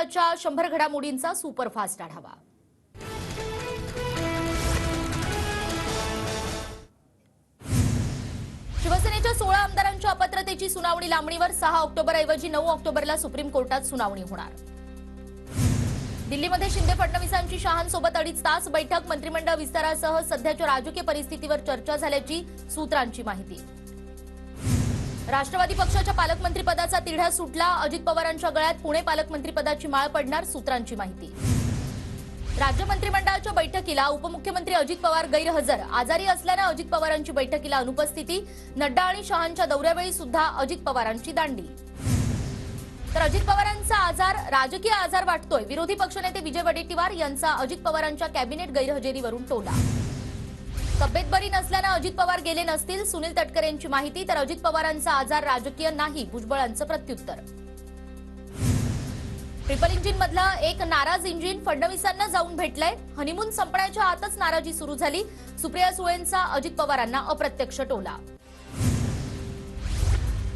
महत्त्वाच्या 100 घडामोडींचा सुपरफास्ट आढावा। शिवसेनेच्या 16 आमदारांच्या अपात्रतेची सुनावणी लांबणीवर 6 ऑक्टोबर ऐवजी 9 ऑक्टोबरला सुप्रीम कोर्टात सुनावणी होणार। दिल्लीमध्ये शिंदे फडणवीसांची शहांसोबत 2.5 तास बैठक, मंत्रिमंडळ विस्तारासह सध्याच्या राजकीय परिस्थितीवर चर्चा झाल्याची सूत्रांची माहिती। राष्ट्रवादी पक्षाच्या पालकमंत्रीपदाचा तिढा सुटला, अजित पवारांच्या गळ्यात पुणे पालकमंत्रीपदाची माळ पडणार, सूत्रांची माहिती। राज्य मंत्रिमंडळाच्या बैठकीला उपमुख्यमंत्री अजित पवार गैरहजर, आजारी असल्याने अजित पवारांची बैठकीला अनुपस्थिती, नड्डा आणि शहांच्या दौऱ्यावेळी सुद्धा अजित पवारांची दांडी। तर अजित पवारांचा आजार राजकीय आजार वाटतोय, विरोधी पक्षनेते विजय वडेट्टीवार यांचा अजित पवारांच्या कॅबिनेट गैरहजेरीवरून टोला। तब्येत बरी नसल्याने अजित पवार गेले नसतील, सुनील तटकरे यांची माहिती। तर अजित पवारांचा आजार राजकीय नाही, भुजबळांचं प्रत्युत्तर। ट्रिपल इंजिन मधला एक नाराज इंजिन फडणवीसांना जाऊन भेटलंय, हनीमून संपण्याच्या आतच नाराजी सुरू झाली, सुप्रिया सुळेंचा अजित पवारांना अप्रत्यक्ष टोला।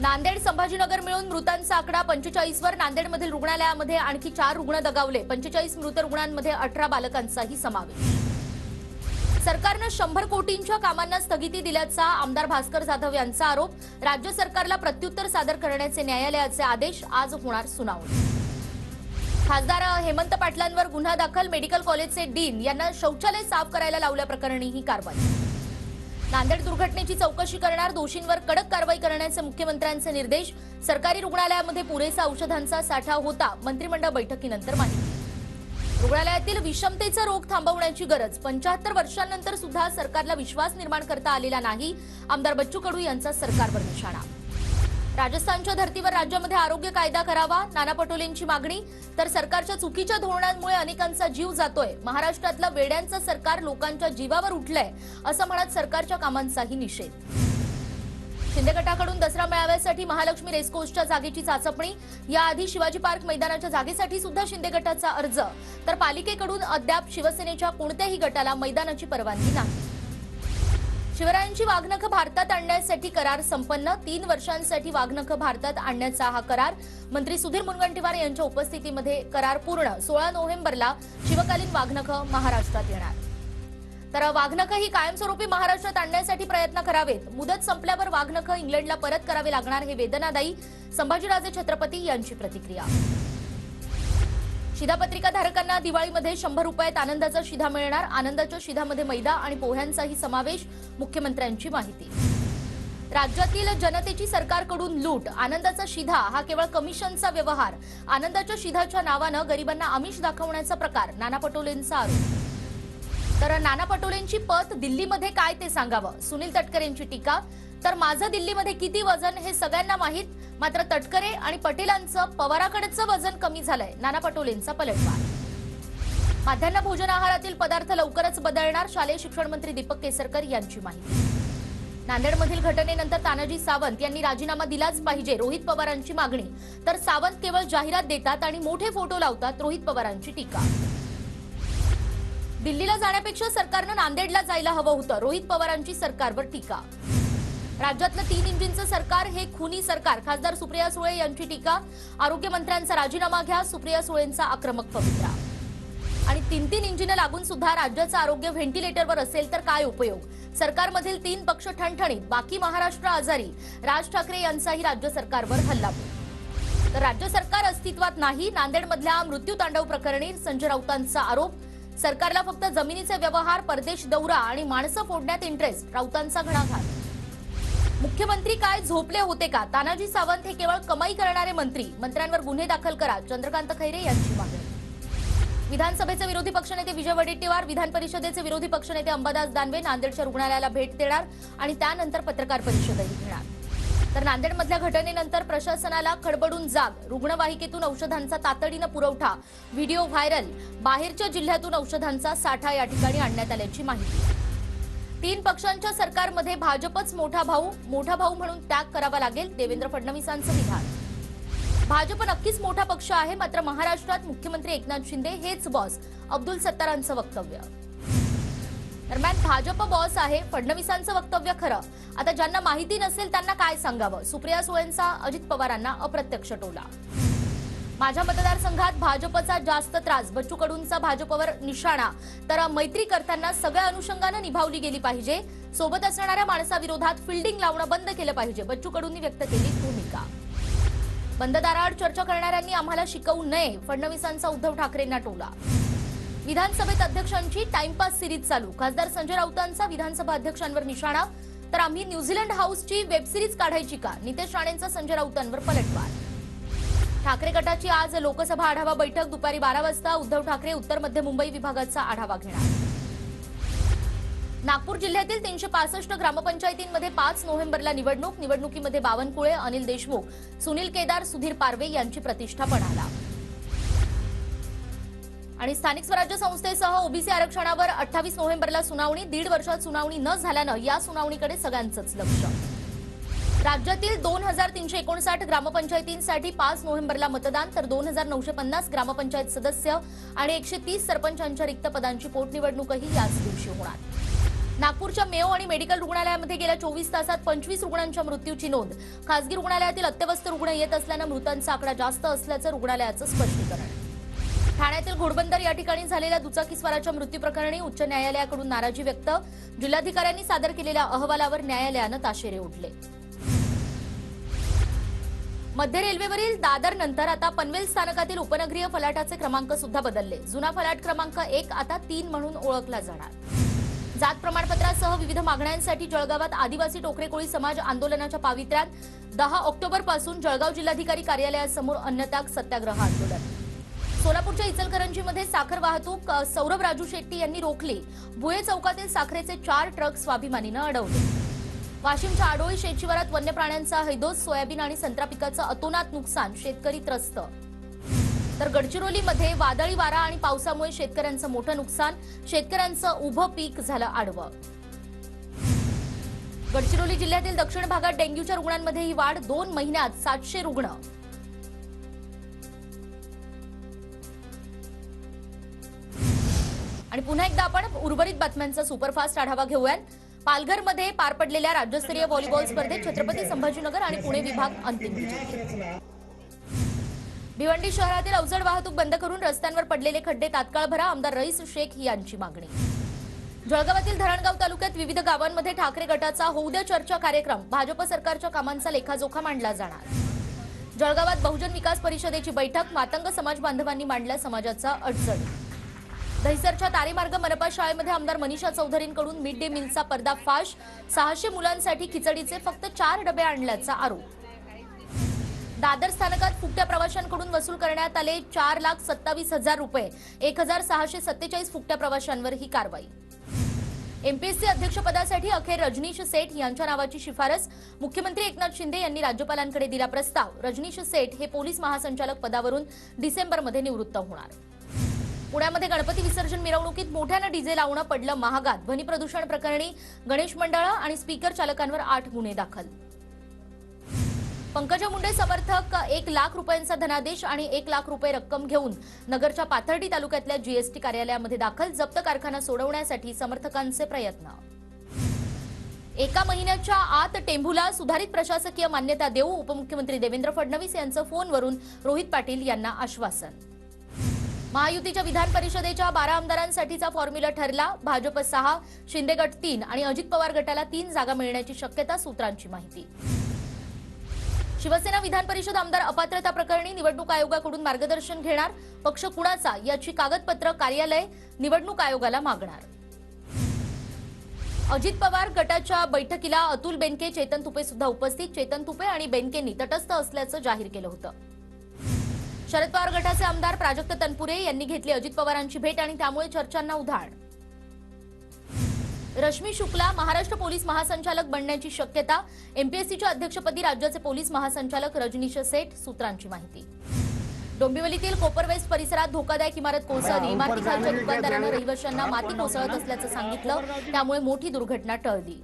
नांदेड संभाजीनगर मिळून मृतांचा आकडा 45 वर, नांदेडमधील रुग्णालयामध्ये आणखी 4 रुग्ण दगावले, 45 मृत रुग्णांमध्ये 18 बालकांचाही समावेश। सरकारनं 100 कोटींच्या कामांना स्थगिती दिल्याचा आमदार भास्कर जाधव यांचा आरोप, राज्य सरकारला प्रत्युत्तर सादर करण्याचे न्यायालयाचे आदेश, आज होणार सुनावणी। खासदार हेमंत पाटलांवर गुन्हा दाखल, मेडिकल कॉलेजचे डीन यांना शौचालय साफ करायला लावल्याप्रकरणी ही कारवाई। नांदेड दुर्घटनेची चौकशी करणार, दोषींवर कडक कारवाई करण्याचे मुख्यमंत्र्यांचे निर्देश, सरकारी रुग्णालयामध्ये पुरेसा औषधांचा साठा होता, मंत्रिमंडळ बैठकीनंतर माहिती। रुग्णालयातील विषमतेचा रोग थांबवण्याची गरज, 75 वर्षांनंतर सुद्धा सरकारला विश्वास निर्माण करता आलेला नाही, आमदार बच्चू कडू यांचा सरकारवर निशाणा। राजस्थानच्या धर्तीवर राज्यामध्ये आरोग्य कायदा करावा, नाना पटोलेंची मागणी। तर सरकारच्या चुकीच्या धोरणांमुळे अनेकांचा जीव जातोय, महाराष्ट्रातलं वेड्यांचं सरकार लोकांच्या जीवावर उठलंय, असं म्हणत सरकारच्या कामांचाही निषेध। शिंदे गटाकडून दसरा मेळाव्यासाठी महालक्ष्मी रेसकोर्सच्या जागेची चाचपणी, याआधी शिवाजी पार्क मैदानाच्या जागेसाठी सुद्धा शिंदे गटाचा अर्ज, तर पालिकेकडून अद्याप शिवसेनेच्या कोणत्याही गटाला मैदानाची परवानगी नाही। शिवरायांची वाघनखं भारतात आणण्यासाठी करार संपन्न, 3 वर्षांसाठी वाघनखं भारतात आणण्याचा हा करार, मंत्री सुधीर मुनगंटीवार यांच्या उपस्थितीमध्ये करार पूर्ण, 16 नोव्हेंबरला शिवकालीन वाघनखं महाराष्ट्रात येणार। तर वाघनखं ही कायमस्वरूपी महाराष्ट्रात आणण्यासाठी प्रयत्न करावेत, मुदत संपल्यावर वाघनखं इंग्लंडला परत करावे लागणार, हे वेदनादायी, संभाजीराजे छत्रपती यांची प्रतिक्रिया। शिधापत्रिका धारकांना दिवाळीमध्ये 100 रुपयात आनंदाचा शिधा मिळणार, आनंदाच्या शिधामध्ये मैदा आणि पोह्यांचाही समावेश, मुख्यमंत्र्यांची माहिती। राज्यातील जनतेची सरकारकडून लूट, आनंदाचा शिधा हा केवळ कमिशनचा व्यवहार, आनंदाच्या शिधाच्या नावानं गरिबांना आमिष दाखवण्याचा प्रकार, नाना पटोलेंचा आरोप। तर नाना पटोलेंची पत दिल्लीमध्ये काय ते सांगावं, सुनील तटकरेंची टीका। तर माझं दिल्लीमध्ये किती वजन हे सगळ्यांना माहीत, मात्र तटकरे आणि पटेलांचं पवाराकडचं वजन कमी झालंय, नाना पटोलेंचा पलटवार। माध्यान्ह भोजन आहारातील पदार्थ लवकरच बदलणार, शालेय शिक्षण मंत्री दीपक केसरकर यांची माहिती। नांदेडमधील घटनेनंतर तानाजी सावंत यांनी राजीनामा दिलाच पाहिजे, रोहित पवारांची मागणी। तर सावंत केवळ जाहिरात देतात आणि मोठे फोटो लावतात, रोहित पवारांची टीका। दिल्लीला जाण्यापेक्षा सरकारनं नांदेडला जायला हवं होतं, रोहित पवारांची सरकारवर टीका। राज्यातलं 3 इंजिनचं सरकार हे खुनी सरकार, खासदार सुप्रिया सुळे यांची टीका। आरोग्यमंत्र्यांचा राजीनामा घ्या, सुप्रिया सुळेंचा आक्रमक पवित्रा। आणि 3 इंजिन लागून सुद्धा राज्याचं आरोग्य व्हेंटिलेटरवर असेल तर काय उपयोग, सरकारमधील 3 पक्ष ठणठणीत, बाकी महाराष्ट्र आजारी, राज ठाकरे यांचाही राज्य सरकारवर हल्लाबोल। तर राज्य सरकार अस्तित्वात नाही, नांदेडमधल्या मृत्यूतांडव प्रकरणी संजय राऊतांचा आरोप, सरकारला फक्त जमिनीचे व्यवहार, परदेश दौरा आणि माणसं फोडण्यात इंटरेस्ट, राऊतांचा घणाघात। मुख्यमंत्री काय झोपले होते का, तानाजी सावंत हे केवळ कमाई करणारे मंत्री, मंत्र्यांवर गुन्हे दाखल करा, चंद्रकांत खैरे यांची मागणी। विधानसभेचे विरोधी पक्षनेते विजय वडेट्टीवार, विधान परिषदेचे विरोधी पक्षनेते अंबादास दानवे नांदेडच्या रुग्णालयाला भेट देणार आणि त्यानंतर पत्रकार परिषदही घेणार। तर नांदेडमधल्या घटनेनंतर प्रशासनाला खडबडून जाग, रुग्णवाहिकेतून औषधांचा तातडीनं पुरवठा, व्हिडिओ व्हायरल, बाहेरच्या जिल्ह्यातून औषधांचा साठा या ठिकाणी आणण्यात आल्याची माहिती। 3 पक्षांच्या सरकारमध्ये भाजपच मोठा भाऊ म्हणून त्याग करावा लागेल, देवेंद्र फडणवीसांचं विधान। भाजप नक्कीच मोठा पक्ष आहे, मात्र महाराष्ट्रात मुख्यमंत्री एकनाथ शिंदे हेच बॉस, अब्दुल सत्तारांचं वक्तव्य। दरम्यान भाजप बॉस आहे, फडणवीसांचं वक्तव्य खरं, आता ज्यांना माहिती नसेल त्यांना काय सांगावं, सुप्रिया सुळेंचा अजित पवारांना अप्रत्यक्ष टोला। माझ्या मतदारसंघात भाजपचा जास्त त्रास, बच्चू कडूंचा भाजपवर निशाणा, तर मैत्री करताना सगळ्या अनुषंगाने निभावली गेली पाहिजे. सोबत असणाऱ्या माणसाविरोधात फिल्डिंग लावणं बंद केलं पाहिजे, बच्चू कडूंनी व्यक्त केली भूमिका. बंद दाराआड चर्चा करणाऱ्यांनी आम्हाला शिकवू नये, फडणवीसांचा उद्धव ठाकरेंना टोला. विधानसभेत अध्यक्षांची टाइमपास सिरीज चालू, खासदार संजय राऊतांचा विधानसभा अध्यक्षांवर निशाणा, तर आम्ही न्यूझीलंड हाऊसची वेब सिरीज काढायची का, नितेश राणेंचा संजय राऊतांवर पलटवार. ठाकरे गटाची आज लोकसभा आढावा बैठक, दुपारी 12 वाजता उद्धव ठाकरे उत्तर मध्य मुंबई विभागाचा आढावा घेणार. नागपूर जिल्ह्यातील 365 ग्रामपंचायतींमध्ये 5 नोव्हेंबरला निवडणुकीमध्ये बावनकुळे, अनिल देशमुख, सुनील केदार, सुधीर पारवे यांची प्रतिष्ठा पणाला. आणि स्थानिक स्वराज्य संस्थेसह ओबीसी आरक्षणावर 28 नोव्हेंबरला सुनावणी, 1.5 वर्षात सुनावणी न झाल्यानं या सुनावणीकडे सगळ्यांचंच लक्ष. राज्यातील 2359 ग्रामपंचायतींसाठी 5 नोव्हेंबरला मतदान, तर 2950 ग्रामपंचायत सदस्य आणि 130 सरपंचांच्या रिक्त पदांची पोटनिवडणूकही याच दिवशी होणार. नागपूरच्या मेयो आणि मेडिकल रुग्णालयामध्ये गेल्या 24 तासात 25 रुग्णांच्या मृत्यूची नोंद, खासगी रुग्णालयातील अत्यवस्थ रुग्ण येत असल्यानं मृतांचा आकडा जास्त असल्याचं रुग्णालयाचं स्पष्टीकरण. ठाण्यातील घोडबंदर या ठिकाणी झालेल्या दुचाकीस्वाराच्या मृत्यूप्रकरणी उच्च न्यायालयाकडून नाराजी व्यक्त, जिल्हाधिकाऱ्यांनी सादर केलेल्या अहवालावर न्यायालयानं ताशेरे ओढले. मध्य रेल्वेवरील दादर नंतर आता पनवेल स्थानकातील उपनगरीय फलाटाचे क्रमांक सुद्धा बदलले. जुना फलाट क्रमांक 1 आता 3 म्हणून ओळखला जाणार. जात प्रमाणपत्रासह विविध मागण्यांसाठी जळगावात आदिवासी टोकरे कोळी समाज आंदोलनाच्या पावित्र्यात 10 ऑक्टोबरपासून जळगाव जिल्हाधिकारी कार्यालयासमोर अन्नत्याग सत्याग्रह आंदोलन. सोलापूरच्या इचलकरंजीमध्ये साखर वाहतूक सौरभ राजू शेट्टी यांनी रोखली, भुये चौकातील साखरेचे 4 ट्रक स्वाभिमानीनं अडवले. वाशिमच्या आडोळी शेतशिवारात वन्य प्राण्यांचा हैदोस, सोयाबीन आणि संत्रा पिकाचं अतोनात नुकसान, शेतकरी त्रस्त. तर गडचिरोलीमध्ये वादळी वारा आणि पावसामुळे शेतकऱ्यांचं मोठं नुकसान, शेतकऱ्यांचं उभं पीक झालं आडवं. गडचिरोली जिल्ह्यातील दक्षिण भागात डेंग्यूच्या रुग्णांमध्ये ही वाढ, 2 महिन्यात 700 रुग्ण. आणि पुन्हा एकदा आपण उर्वरित बातम्यांचा सुपरफास्ट आढावा घेऊयात. पालघरमध्ये पार पडलेल्या राज्यस्तरीय व्हॉलीबॉल स्पर्धेत छत्रपती संभाजीनगर आणि पुणे विभाग अंतिम विजेते. भिवंडी शहरातील अवजड वाहतूक बंद करून रस्त्यांवर पडलेले खड्डे तात्काळ भरा, आमदार रईस शेख यांची मागणी. जळगावातील धरणगाव तालुक्यात विविध गावांमध्ये ठाकरे गटाचा होऊ द्या चर्चा कार्यक्रम, भाजप सरकारच्या कामांचा लेखाजोखा मांडला जाणार. जळगावात बहुजन विकास परिषदेची बैठक, मातंग समाज बांधवांनी मांडला समाजाचा अडचणी. दहिसरच्या तारेमार्ग मनपा शाळेमध्ये आमदार मनीषा चौधरींकडून मिड डे मीलचा पर्दाफाश, 600 मुलांसाठी खिचडीचे फक्त 4 डबे आणल्याचा आरोप. दादर स्थानकात फुकट्या प्रवाशांकडून वसूल करण्यात आले 4,27,000 रुपये, 1,647 फुकट्या प्रवाशांवर ही कारवाई. एमपीएससी अध्यक्षपदासाठी अखेर रजनीश सेठ यांच्या नावाची शिफारस, मुख्यमंत्री एकनाथ शिंदे यांनी राज्यपालांकडे दिला प्रस्ताव. रजनीश सेठ हे पोलीस महासंचालक पदावरून डिसेंबरमध्ये निवृत्त होणार. पुण्यामध्ये गणपती विसर्जन मिरवणुकीत मोठ्यानं डीजे लावणं पडलं महागात, ध्वनी प्रदूषण प्रकरणी गणेश मंडळं आणि स्पीकर चालकांवर 8 गुन्हे दाखल. पंकजा मुंडे समर्थक 1 लाख रुपयांचा धनादेश आणि 1 लाख रुपये रक्कम घेऊन नगरच्या पाथर्डी तालुक्यातल्या जीएसटी कार्यालयामध्ये दाखल, जप्त कारखाना सोडवण्यासाठी समर्थकांचे प्रयत्न. एका महिन्याच्या आत टेंभूला सुधारित प्रशासकीय मान्यता देऊ, उपमुख्यमंत्री देवेंद्र फडणवीस यांचं फोनवरून रोहित पाटील यांना आश्वासन. महायुतीच्या विधान परिषदेच्या 12 आमदारांसाठीचा फॉर्म्युला ठरला, भाजप 6, शिंदे गट 3 आणि अजित पवार गटाला 3 जागा मिळण्याची शक्यता, सूत्रांची माहिती. शिवसेना विधान परिषद आमदार अपात्रता प्रकरणी निवडणूक आयोगाकडून मार्गदर्शन घेणार, पक्ष कुणाचा याची कागदपत्र कार्यालय निवडणूक आयोगाला मागणार. अजित पवार गटाच्या बैठकीला अतुल बेनके, चेतन तुपे सुद्धा उपस्थित, चेतन तुपे आणि बेनकेंनी तटस्थ असल्याचं जाहीर केलं होतं. शरद पवार गटाचे आमदार प्राजक्त तनपुरे यांनी घेतली अजित पवारांची भेट आणि त्यामुळे चर्चांना उधाण. रश्मी शुक्ला महाराष्ट्र पोलीस महासंचालक बनण्याची शक्यता, एमपीएससीच्या अध्यक्षपदी राज्याचे पोलीस महासंचालक रजनीश सेठ, सूत्रांची माहिती. डोंबिवलीतील कोपर वेस्ट परिसरात धोकादायक इमारत कोसळली, इमारतीखालच्या दुकानदारानं रहिवाशांना माती कोसळत असल्याचं सांगितलं, त्यामुळे मोठी दुर्घटना टळली.